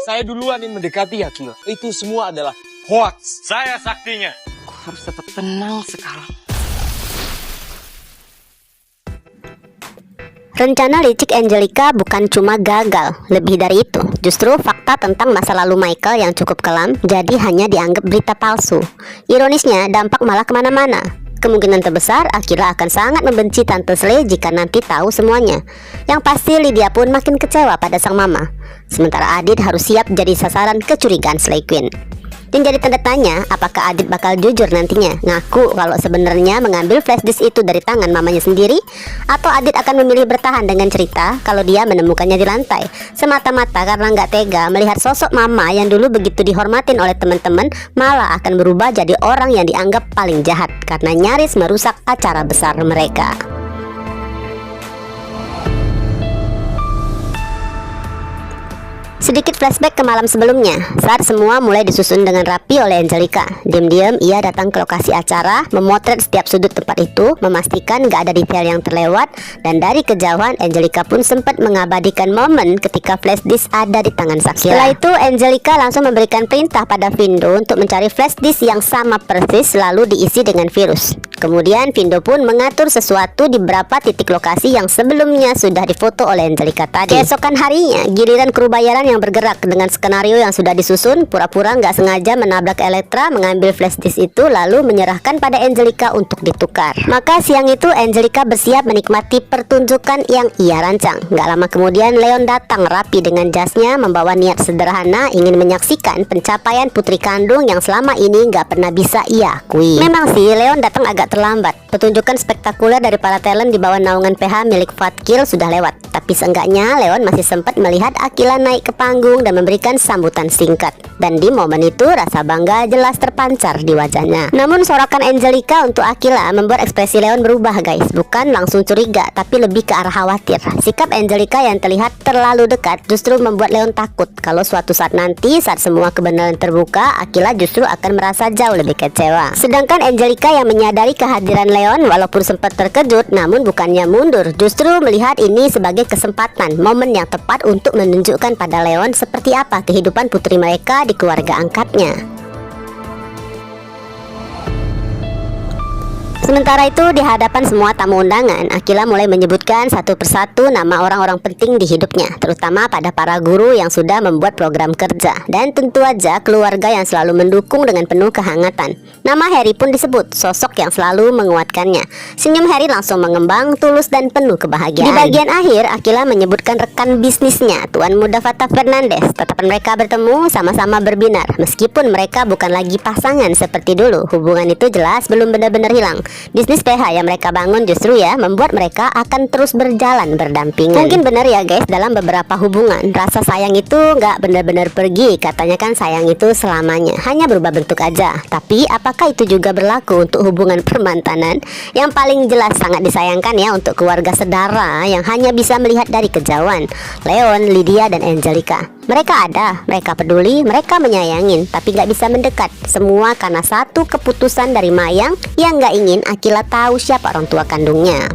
Saya duluan yang mendekati Akila. Itu semua adalah hoax. Saya saktinya. Aku harus tetap tenang sekarang. Rencana licik Angelica bukan cuma gagal, lebih dari itu. Justru fakta tentang masa lalu Michael yang cukup kelam jadi hanya dianggap berita palsu. Ironisnya, dampak malah kemana-mana. Kemungkinan terbesar Akila akan sangat membenci Tante Slay jika nanti tahu semuanya. Yang pasti Lydia pun makin kecewa pada sang mama. Sementara Adit harus siap jadi sasaran kecurigaan Slay Queen. Dan jadi tanda tanya, apakah Adit bakal jujur nantinya ngaku kalau sebenarnya mengambil flash disk itu dari tangan mamanya sendiri? Atau Adit akan memilih bertahan dengan cerita kalau dia menemukannya di lantai, semata-mata karena nggak tega melihat sosok mama yang dulu begitu dihormatin oleh teman-teman malah akan berubah jadi orang yang dianggap paling jahat karena nyaris merusak acara besar mereka. Sedikit flashback ke malam sebelumnya, saat semua mulai disusun dengan rapi oleh Angelica. Diam-diam ia datang ke lokasi acara, memotret setiap sudut tempat itu, memastikan gak ada detail yang terlewat. Dan dari kejauhan, Angelica pun sempat mengabadikan momen ketika flash disk ada di tangan Shakira. Setelah itu, Angelica langsung memberikan perintah pada Vindo untuk mencari flash disk yang sama persis lalu diisi dengan virus. Kemudian Vindo pun mengatur sesuatu di beberapa titik lokasi yang sebelumnya sudah difoto oleh Angelica tadi. Keesokan harinya, giliran kru bayaran yang bergerak dengan skenario yang sudah disusun, pura-pura nggak sengaja menabrak Elektra, mengambil flash disk itu lalu menyerahkan pada Angelica untuk ditukar. Maka siang itu Angelica bersiap menikmati pertunjukan yang ia rancang. Nggak lama kemudian Leon datang rapi dengan jasnya, membawa niat sederhana ingin menyaksikan pencapaian putri kandung yang selama ini nggak pernah bisa ia akui. Memang sih Leon datang agak terlambat. Pertunjukan spektakuler dari para talent di bawah naungan PH milik Fatkil sudah lewat. Tapi seenggaknya Leon masih sempat melihat Akila naik ke panggung dan memberikan sambutan singkat. Dan di momen itu rasa bangga jelas terpancar di wajahnya. Namun sorokan Angelica untuk Akila membuat ekspresi Leon berubah guys. Bukan langsung curiga, tapi lebih ke arah khawatir. Sikap Angelica yang terlihat terlalu dekat justru membuat Leon takut kalau suatu saat nanti saat semua kebenaran terbuka, Akila justru akan merasa jauh lebih kecewa. Sedangkan Angelica yang menyadari kehadiran Leon walaupun sempat terkejut, namun bukannya mundur, justru melihat ini sebagai kesempatan, momen yang tepat untuk menunjukkan pada Leon seperti apa kehidupan putri mereka di keluarga angkatnya. Sementara itu di hadapan semua tamu undangan, Akila mulai menyebutkan satu persatu nama orang-orang penting di hidupnya, terutama pada para guru yang sudah membuat program kerja, dan tentu aja keluarga yang selalu mendukung dengan penuh kehangatan. Nama Harry pun disebut, sosok yang selalu menguatkannya. Senyum Harry langsung mengembang, tulus dan penuh kebahagiaan. Di bagian akhir, Akila menyebutkan rekan bisnisnya, Tuan Muda Fata Fernandez. Tetapan mereka bertemu sama-sama berbinar, meskipun mereka bukan lagi pasangan seperti dulu. Hubungan itu jelas belum benar-benar hilang. Bisnis PH yang mereka bangun justru ya membuat mereka akan terus berjalan berdampingan. Mungkin benar ya guys, dalam beberapa hubungan rasa sayang itu nggak benar-benar pergi. Katanya kan sayang itu selamanya, hanya berubah bentuk aja. Tapi apakah itu juga berlaku untuk hubungan permantanan? Yang paling jelas sangat disayangkan ya untuk keluarga sedara yang hanya bisa melihat dari kejauhan. Leon, Lydia dan Angelica. Mereka ada, mereka peduli, mereka menyayangin, tapi nggak bisa mendekat. Semua karena satu keputusan dari Mayang yang nggak ingin Akila tahu siapa orang tua kandungnya.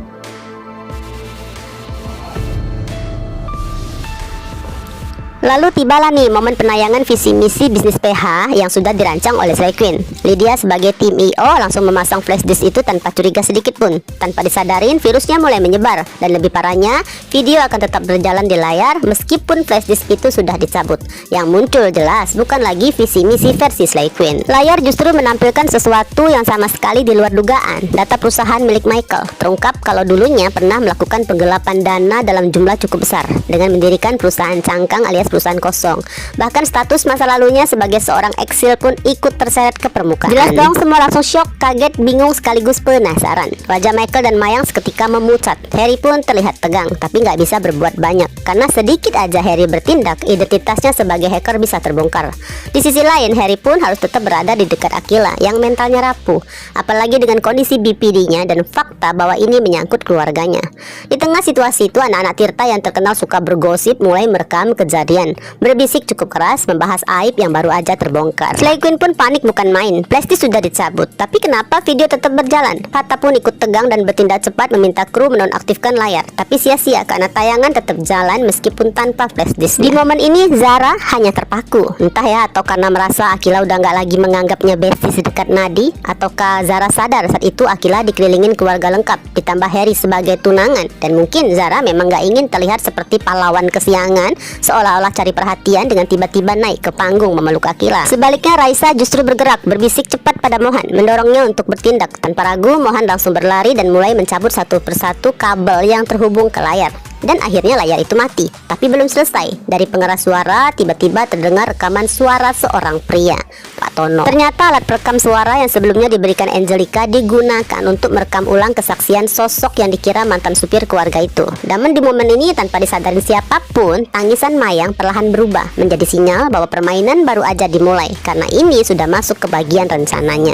Lalu tibalah nih momen penayangan visi misi bisnis PH yang sudah dirancang oleh Slay Queen. Lydia sebagai tim IO langsung memasang flash disk itu tanpa curiga sedikit pun. Tanpa disadarin virusnya mulai menyebar. Dan lebih parahnya, video akan tetap berjalan di layar meskipun flash disk itu sudah dicabut. Yang muncul jelas bukan lagi visi misi versi Slay Queen. Layar justru menampilkan sesuatu yang sama sekali di luar dugaan. Data perusahaan milik Michael terungkap kalau dulunya pernah melakukan penggelapan dana dalam jumlah cukup besar dengan mendirikan perusahaan cangkang alias perusahaan kosong. Bahkan status masa lalunya sebagai seorang eksil pun ikut terseret ke permukaan. Jelas dong semua langsung shock, kaget, bingung sekaligus penasaran. Wajah Michael dan Mayang seketika memucat. Harry pun terlihat tegang, tapi nggak bisa berbuat banyak karena sedikit aja Harry bertindak, identitasnya sebagai hacker bisa terbongkar. Di sisi lain, Harry pun harus tetap berada di dekat Akila yang mentalnya rapuh, apalagi dengan kondisi BPD-nya dan fakta bahwa ini menyangkut keluarganya. Di tengah situasi itu, anak-anak Tirta yang terkenal suka bergosip mulai merekam kejadian kalian. Berbisik cukup keras, membahas aib yang baru aja terbongkar. Slay Queen pun panik bukan main. Plastik sudah dicabut, tapi kenapa video tetap berjalan? Fatah pun ikut tegang dan bertindak cepat meminta kru menonaktifkan layar. Tapi sia-sia karena tayangan tetap jalan meskipun tanpa flash disk. Di momen ini Zara hanya terpaku. Entah ya, atau karena merasa Akila udah nggak lagi menganggapnya bestie sedekat nadi, ataukah Zara sadar saat itu Akila dikelilingin keluarga lengkap, ditambah Harry sebagai tunangan. Dan mungkin Zara memang gak ingin terlihat seperti pahlawan kesiangan, seolah-olah cari perhatian dengan tiba-tiba naik ke panggung memeluk Akila. Sebaliknya Raisa justru bergerak, berbisik cepat pada Mohan, mendorongnya untuk bertindak. Tanpa ragu Mohan langsung berlari dan mulai mencabut satu persatu kabel yang terhubung ke layar. Dan akhirnya layar itu mati. Tapi belum selesai. Dari pengeras suara tiba-tiba terdengar rekaman suara seorang pria, Pak Tono. Ternyata alat perekam suara yang sebelumnya diberikan Angelica digunakan untuk merekam ulang kesaksian sosok yang dikira mantan supir keluarga itu. Namun di momen ini tanpa disadarin siapapun, tangisan Mayang perlahan berubah menjadi sinyal bahwa permainan baru aja dimulai, karena ini sudah masuk ke bagian rencananya.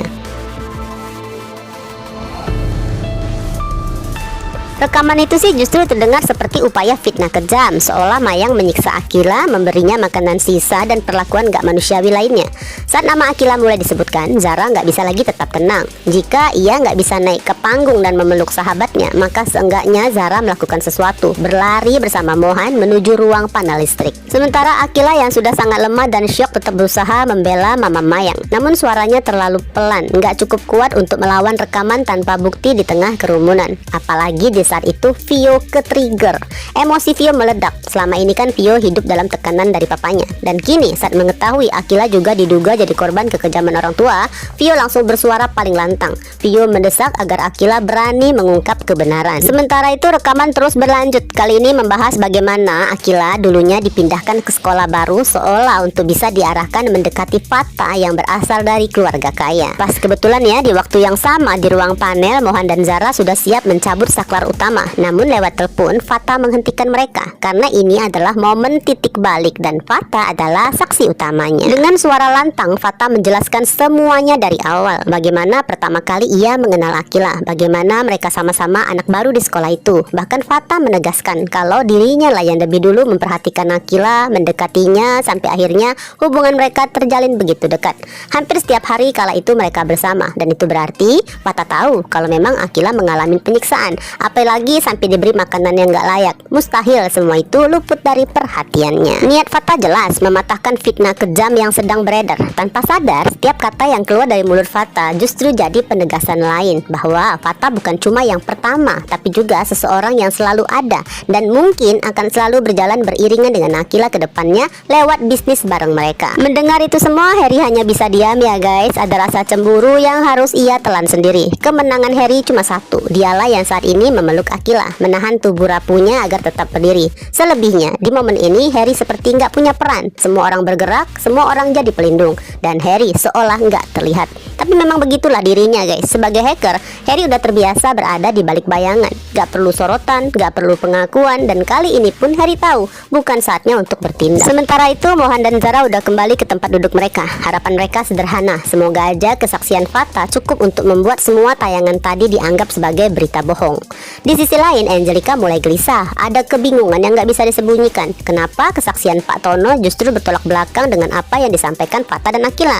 Rekaman itu sih justru terdengar seperti upaya fitnah kejam, seolah Mayang menyiksa Akila, memberinya makanan sisa dan perlakuan gak manusiawi lainnya. Saat nama Akila mulai disebutkan, Zara gak bisa lagi tetap tenang. Jika ia gak bisa naik ke panggung dan memeluk sahabatnya, maka seenggaknya Zara melakukan sesuatu, berlari bersama Mohan menuju ruang panel listrik. Sementara Akila yang sudah sangat lemah dan syok tetap berusaha membela Mama Mayang. Namun suaranya terlalu pelan, gak cukup kuat untuk melawan rekaman tanpa bukti di tengah kerumunan. Apalagi di saat itu Vio ke-trigger. Emosi Vio meledak. Selama ini kan Vio hidup dalam tekanan dari papanya. Dan kini saat mengetahui Akila juga diduga jadi korban kekejaman orang tua, Vio langsung bersuara paling lantang. Vio mendesak agar Akila berani mengungkap kebenaran. Sementara itu rekaman terus berlanjut. Kali ini membahas bagaimana Akila dulunya dipindahkan ke sekolah baru seolah untuk bisa diarahkan mendekati Fatah yang berasal dari keluarga kaya. Pas kebetulan ya, di waktu yang sama di ruang panel Mohan dan Zara sudah siap mencabut saklar utama. Namun lewat telepon Fatah menghentikan mereka karena ini adalah momen titik balik dan Fatah adalah saksi utamanya. Dengan suara lantang Fatah menjelaskan semuanya dari awal. Bagaimana pertama kali ia mengenal Akila, bagaimana mereka sama-sama anak baru di sekolah itu. Bahkan Fatah menegaskan kalau dirinya lah yang lebih dulu memperhatikan Akila, mendekatinya sampai akhirnya hubungan mereka terjalin begitu dekat. Hampir setiap hari kala itu mereka bersama, dan itu berarti Fatah tahu kalau memang Akila mengalami penyiksaan. Apalagi sampai diberi makanan yang gak layak. Mustahil semua itu luput dari perhatiannya. Niat Fatah jelas mematahkan fitnah kejam yang sedang beredar. Tanpa sadar, setiap kata yang keluar dari mulut Fatah justru jadi penegasan lain bahwa Fatah bukan cuma yang pertama, tapi juga seseorang yang selalu ada dan mungkin akan selalu berjalan beriringan dengan Akila ke depannya lewat bisnis bareng mereka. Mendengar itu semua, Harry hanya bisa diam ya guys. Ada rasa cemburu yang harus ia telan sendiri. Kemenangan Harry cuma satu, dialah yang saat ini memeluk Akila, menahan tubuh rapuhnya agar tetap berdiri. Selebihnya, di momen ini Harry seperti nggak punya peran. Semua orang bergerak, semua orang jadi pelindung, dan Harry seolah nggak terlihat. Tapi memang begitulah dirinya guys. Sebagai hacker, Harry udah terbiasa berada di balik bayangan. Gak perlu sorotan, gak perlu pengakuan, dan kali ini pun Harry tahu bukan saatnya untuk bertindak. Sementara itu Mohan dan Zara udah kembali ke tempat duduk mereka. Harapan mereka sederhana, semoga aja kesaksian Fatah cukup untuk membuat semua tayangan tadi dianggap sebagai berita bohong. Di sisi lain, Angelica mulai gelisah. Ada kebingungan yang gak bisa disembunyikan. Kenapa kesaksian Pak Tono justru bertolak belakang dengan apa yang disampaikan Fatah dan Akila?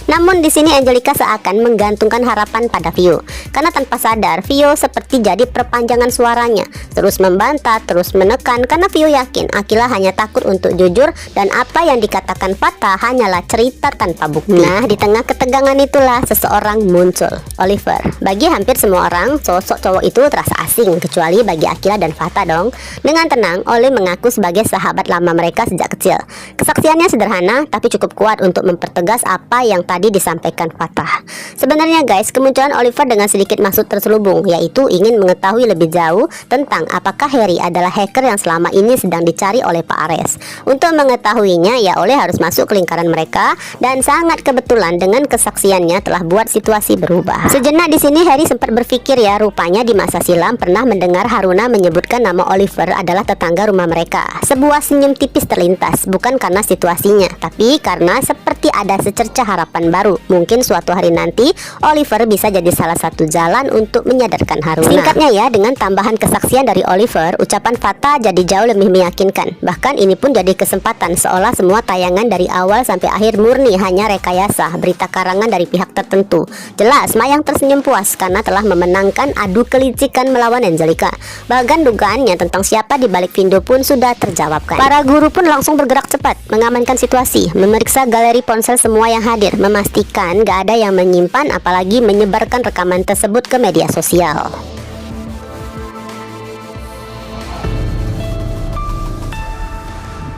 Namun di sini Angelica seakan menggantungkan harapan pada Vio, karena tanpa sadar Vio seperti jadi perpanjangan suaranya, terus membantah, terus menekan, karena Vio yakin Akila hanya takut untuk jujur dan apa yang dikatakan Fatah hanyalah cerita tanpa bukti. Nah, di tengah ketegangan itulah seseorang muncul, Oliver. Bagi hampir semua orang, sosok cowok itu terasa asing, kecuali bagi Akila dan Fatah dong. Dengan tenang, Oli mengaku sebagai sahabat lama mereka sejak kecil. Kesaksiannya sederhana, tapi cukup kuat untuk mempertegas apa yang tadi disampaikan Fatah. Sebenarnya guys, kemunculan Oliver dengan sedikit maksud terselubung, yaitu ingin mengetahui lebih jauh tentang apakah Harry adalah hacker yang selama ini sedang dicari oleh Pak Ares. Untuk mengetahuinya, ya Oli harus masuk ke lingkaran mereka, dan sangat kebetulan dengan kesaksiannya telah buat situasi berubah. Sejenak di sini Harry sempat berpikir ya, rupanya di masa silam pernah mendengar Haruna menyebutkan nama Oliver adalah tetangga rumah mereka. Sebuah senyum tipis terlintas, bukan karena situasinya, tapi karena seperti seperti ada secercah harapan baru. Mungkin suatu hari nanti Oliver bisa jadi salah satu jalan untuk menyadarkan Haruna. Singkatnya ya, dengan tambahan kesaksian dari Oliver, ucapan Fata jadi jauh lebih meyakinkan. Bahkan ini pun jadi kesempatan, seolah semua tayangan dari awal sampai akhir murni hanya rekayasa, berita karangan dari pihak tertentu. Jelas Mayang tersenyum puas karena telah memenangkan adu kelicikan melawan Angelica. Bahkan dugaannya tentang siapa di balik Vindo pun sudah terjawabkan. Para guru pun langsung bergerak cepat, mengamankan situasi, memeriksa galeri ponsel semua yang hadir, memastikan gak ada yang menyimpan apalagi menyebarkan rekaman tersebut ke media sosial.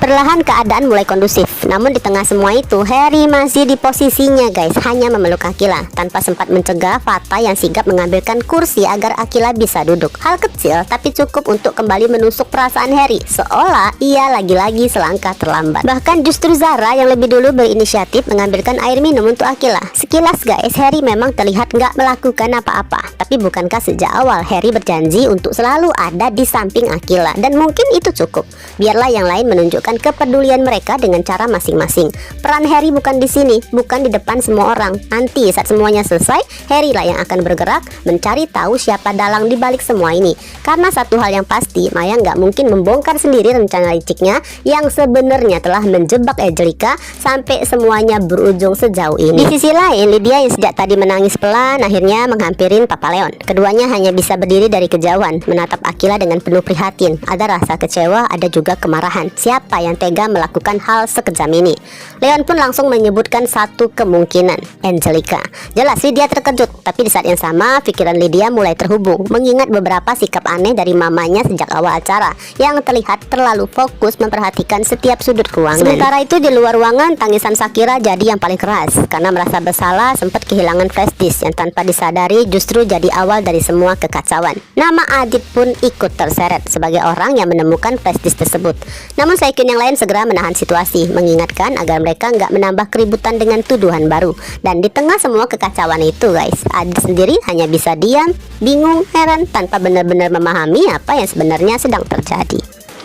Perlahan keadaan mulai kondusif. Namun di tengah semua itu, Harry masih di posisinya guys, hanya memeluk Akila tanpa sempat mencegah Fata yang sigap mengambilkan kursi agar Akila bisa duduk. Hal kecil tapi cukup untuk kembali menusuk perasaan Harry, seolah ia lagi-lagi selangkah terlambat. Bahkan justru Zara yang lebih dulu berinisiatif mengambilkan air minum untuk Akila. Sekilas guys, Harry memang terlihat nggak melakukan apa-apa. Tapi bukankah sejak awal Harry berjanji untuk selalu ada di samping Akila? Dan mungkin itu cukup. Biarlah yang lain menunjukkan kepedulian mereka dengan cara masing-masing. Peran Harry bukan di sini, bukan di depan semua orang. Nanti saat semuanya selesai, Harry lah yang akan bergerak mencari tahu siapa dalang di balik semua ini. Karena satu hal yang pasti, Mayang nggak mungkin membongkar sendiri rencana liciknya yang sebenarnya telah menjebak Angelica sampai semuanya berujung sejauh ini. Di sisi lain, Lydia yang sejak tadi menangis pelan akhirnya menghampirin Papa Leon. Keduanya hanya bisa berdiri dari kejauhan, menatap Akila dengan penuh prihatin. Ada rasa kecewa, ada juga kemarahan. Siapa yang tega melakukan hal sekejam ini? Leon pun langsung menyebutkan satu kemungkinan, Angelica. Jelas Lydia terkejut, tapi di saat yang sama pikiran Lydia mulai terhubung, mengingat beberapa sikap aneh dari mamanya sejak awal acara yang terlihat terlalu fokus memperhatikan setiap sudut ruangan. Sementara itu di luar ruangan, tangisan Shakira jadi yang paling keras karena merasa bersalah sempat kehilangan flash disk yang tanpa disadari justru jadi awal dari semua kekacauan. Nama Adit pun ikut terseret sebagai orang yang menemukan flash disk tersebut. Namun Saikyun yang lain segera menahan situasi, mengingatkan agar mereka nggak menambah keributan dengan tuduhan baru. Dan di tengah semua kekacauan itu guys, Adit sendiri hanya bisa diam, bingung, heran, tanpa benar-benar memahami apa yang sebenarnya sedang terjadi.